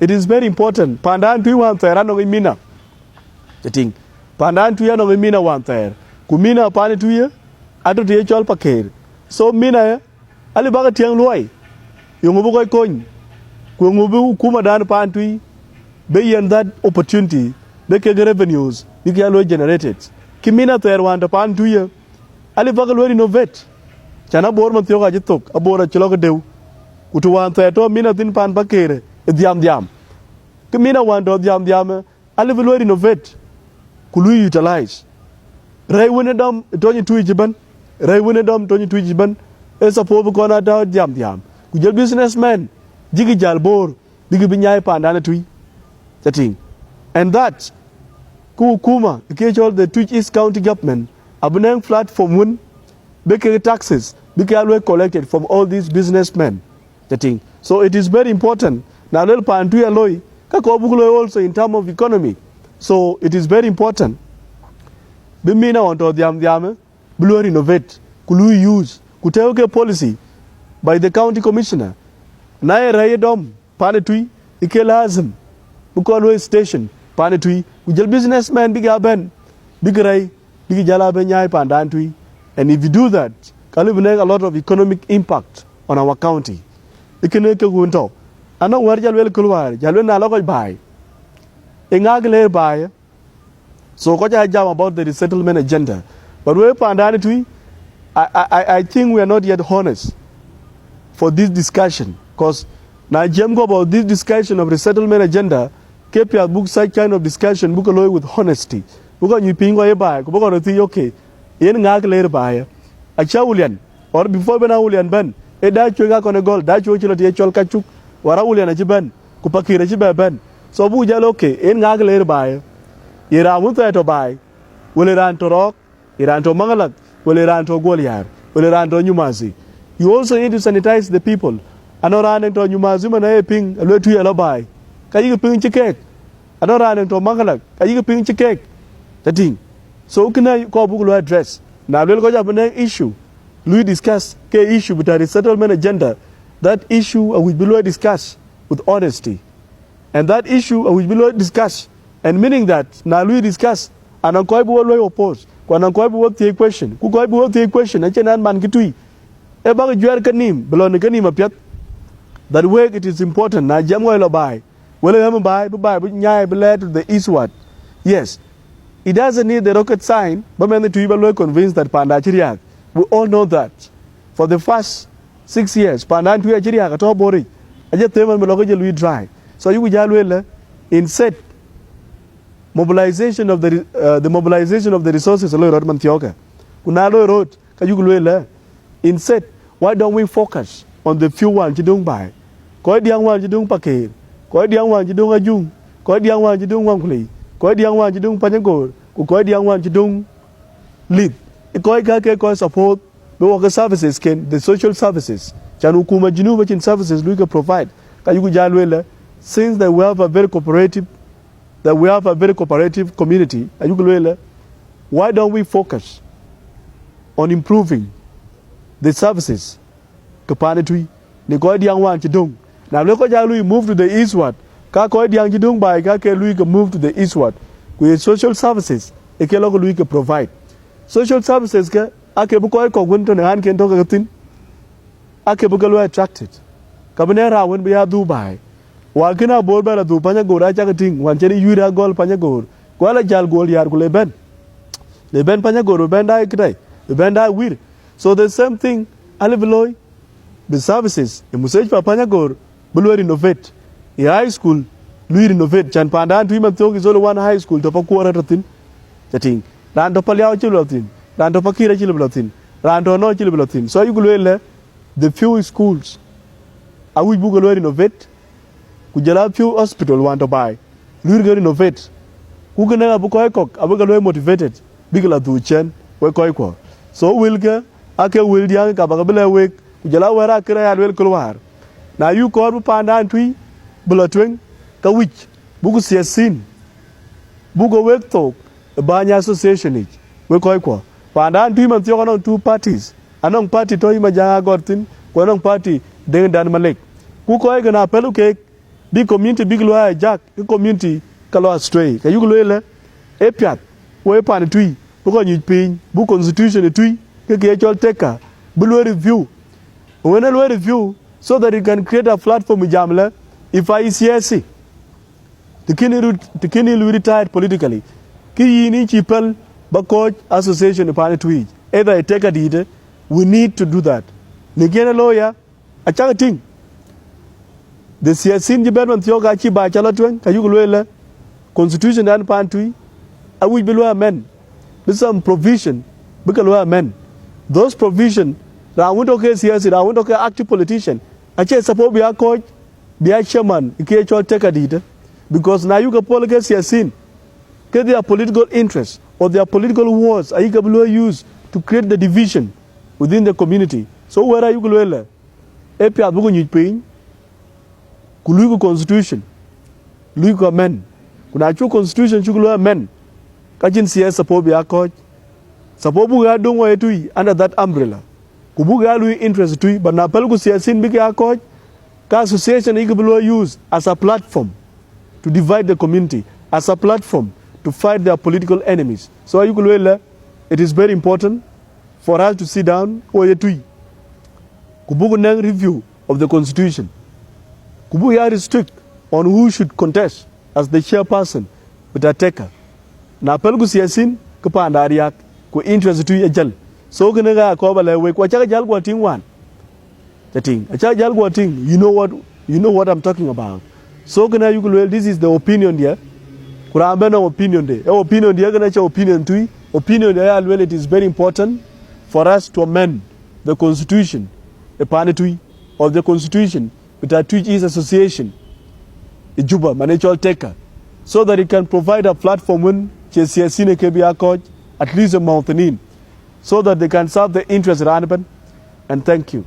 it is very important pandan tu wan ter no mina chating pandan tu no mina wan ter ku mina pan tu ye atu te chol paker so mina ali baga tiang loy yung bu koy kon ku ngubu kuma dan pan tu be yen that opportunity the revenues be get generated kimina ter wan pan tu ye ali baga lo innovate chana bor man tiyo ga jitok abora chilo ga dew kutu wan ter to mina tin pan pakere diam kimina wan do diam ali lo innovate kulu utilize rai wona dom tonyi tuji ban rai wona dom tonyi tuji ban e support ko na da diam ku jël businessman jigi jal bor digi bi nyaay pandana tui chating and that ku kuma ke chol the Twitch East County government abunang platform won be taxes be collected from all these businessmen chating so it is very important na lel pantu aloy ka ko bugulo also in terms of economy so it is very important be mina on to diam blue innovate kulu use kuteuke policy by the county commissioner na ray dom panetui ikelazim buko station panetui ujel businessman big aben big ray big jala ben nyai pandantui and if you do that can bring a lot of economic impact on our county ikene ke gunto ana war jalwel kulwar jalwen na lokoj bai ingagle bai so ko jam about the resettlement agenda but we pandantui I think we are not yet honest for this discussion because now Jam go about this discussion of resettlement agenda keep your book such kind of discussion book along with honesty book you ping way by book on the okay in ngak later by a chaulian or before ben aulian ben e da chuga kon gol da chuga ti chol kachuk wara ulian a ben ku pakira ji ben so bu jalo okay in ngak later by ira mun to by will ran to rock iran to mangalak will ran to goliar will ran to nyumazi you also need to sanitize the people anora to nyumazi mana e ping lo tu yelo bai kayi ping chikek anora to mangalak kayi ping chikek that thing so kana ko bu lo address na lo ko jabane issue we discuss ke issue with the settlement agenda that issue we will discuss with honesty and that issue we will discuss and meaning that na we discuss and ko bu lo oppose ko na ko bu take question ku ko bu take question and chenan man kitui e ba juar kanim belon kanim apiat that way it is important na jam lo bai well am bai nyai be to the eastward yes it doesn't need the rocket sign but when the people were convinced that panda chiriak we all know that for the first 6 years panda tu chiriak to bori aje teman me logo je lui dry so you jalwele in set mobilization of the mobilization of the resources lo road man tioka kuna lo road ka yugulwele in set why don't we focus on the few ones jidung bai ko diang wan jidung pakir ko diang wan jidung ajung ko diang wan jidung wangkuli ko diang wan jidung panyagor ko diang wan jidung lead ko ka ke ko support the worker services can the social services chan hukuma jinu bachin services we can provide ka yugu jalwele since that we have a very cooperative community ayugulwele why don't we focus on improving the services kapanetui ni ko diang wan jidung now look at we move to the eastward ka ko diang jidung bai ka ke lui ka move to the eastward with social services e ke logo lui ka provide social services ke ake bu ko gunto ne han ken to ka tin ake bu lo attracted ka bene ra won bi ya dubai wa kina bor bala du panya gora cha ka ting wan cheri yura gol panya gor ko la jal gol yar ku le ben panya gor ben dai kidai ben dai wir so the same thing aliveloy the services e musej pa panya gor bulwer innovate e high school lui innovate chan pandan tu man to is one high school to pa ko ratin chating ran to palyaw chilotin ran to pakira chilotin ran to no chilotin so you gulwele the few schools are we bulwer innovate kujala few hospital want to buy lui innovate ku gana bu ko ko abuga motivated bigla du chen we ko so wilga ake wildiang ka ba bele we kujala wera kira ya wel kulwar na yu ko bu pandan tui bula twen ka wich bugu siasin bugo wekto banya association ich we ko pandan tui man tiyo kanong two parties anong party to ima janga gortin ko anong party dengan dan malek ku ko ga na pelu ke big community big lo Ajak community kalo astray ka yugo le e piat we pan tui bu ko nyi pin bu constitution tui ke chol teka bu lo review when lo review so that it can create a platform jamla if I CSC the kini retired politically ki yini chipel ba coach association pan tui either a take a deed we need to do that nigena lawyer a chagating the CSC jibelman thioga chi ba chala twen ka yugo le constitution dan pan tui I will be amend with some provision because amend those provision that I want to okay CSC I want to okay active politician I say suppose be a coach be a chairman you can take a deed because now you can politics CSC get their political interests or their political wars are you can use to create the division within the community so where are you going to epi abugo nyipin kulugo constitution lugo amend kuna chu constitution chu amend kajin CS suppose be a coach suppose bu ga don way tui under that umbrella ku bu ga lui interest tui but na pel ku CS in be a coach ka association igbulo use as a platform to divide the community as a platform to fight their political enemies so ayukulwela it is very important for us to sit down oye tui ku bu na review of the constitution ku bu ya restrict on who should contest as the chairperson with a taker na pelgu siyasin ku pandariak ku interest tu ajal so gna ga ko bale we ko chaga jal go ting wan chating acha jal go ting you know what I'm talking about so gna you will this is the opinion there kurambe no opinion there opinion there gna cha opinion tu opinion there well it is very important for us to amend the constitution a panetui of the constitution with a Twitch association a Juba managerial taker so that it can provide a platform when CSC can be a coach, at least a mountain in, so that they can serve the interest of Ranaban. And thank you.